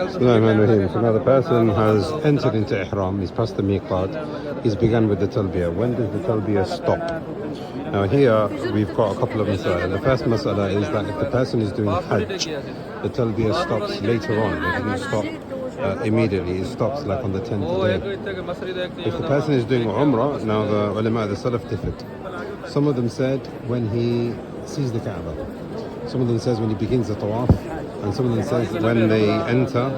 Bismillahirrahmanirrahim. So now the person has entered into ihram, he's passed the miqat, he's begun with the talbiyyah. When does the talbiyyah stop? Now here we've got a couple of masalah. The first masala is that if the person is doing Hajj, the talbiyyah stops later on. It doesn't stop immediately, it stops like on the 10th day. If the person is doing Umrah, now the ulama, the salaf differed. Some of them said when he sees the Kaaba. Some of them says when he begins the tawaf, and some of them says when they enter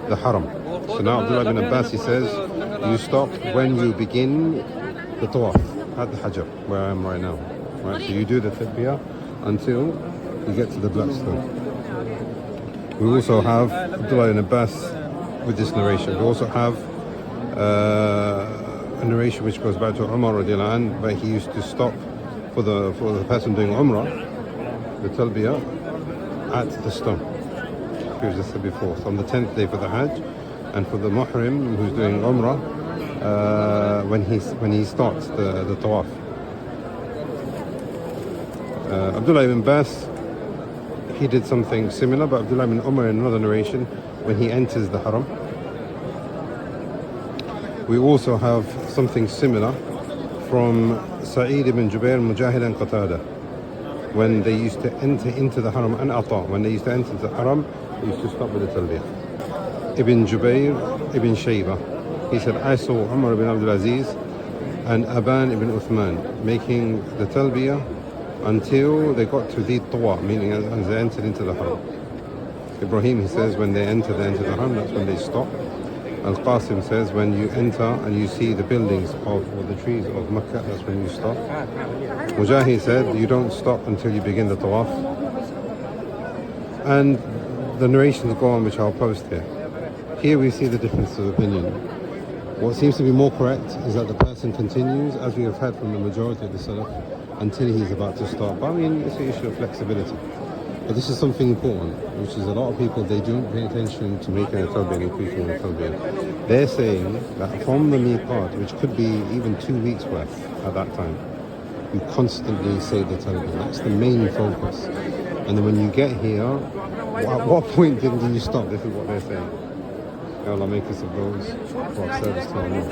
the haram. So now Abdullah ibn Abbas, he says you stop when you begin the tawaf at the Hajj, where I am right now. Right, so you do the talbiyyah until you get to the black stone. We also have Abdullah ibn Abbas with this narration. We also have a narration which goes back to Umar radiallahu anhu, where he used to stop for the person doing Umrah, the talbiyyah, at the stone. We just said before. So on the 10th day for the Hajj, and for the Muhrim who's doing Umrah, when he starts the Tawaf. Abdullah ibn Abbas, he did something similar, but Abdullah ibn Umar in another narration, when he enters the Haram. We also have something similar from Sa'id ibn Jubair, Mujahid and Qatada, when they used to enter into the Haram, and Ata, when they used to enter the Haram, they used to stop with the Talbiyyah. Ibn Jubair, Ibn Shaybah, he said, I saw Umar ibn Abdul Aziz and Aban ibn Uthman making the Talbiyyah until they got to the Tawa, meaning as they entered into the Haram. Ibrahim, he says, when they enter the Haram, that's when they stop. Al-Qasim says, when you enter and you see the buildings or the trees of Makkah, that's when you stop. Mujahid said, you don't stop until you begin the Tawaf. And the narrations go on, which I'll post here. Here we see the difference of opinion. What seems to be more correct is that the person continues, as we have heard from the majority of the Salaf, until he's about to start. But I mean, it's an issue of flexibility. But this is something important, which is a lot of people, they don't pay attention to making a talbiyyah and increasing the talbiyyah. They're saying that from the miqat, which could be even 2 weeks worth at that time, you constantly say the talbiyyah. That's the main focus. And then when you get here, at what point do you stop? This is what they're saying. May Allah make us of those who have service to our Lord.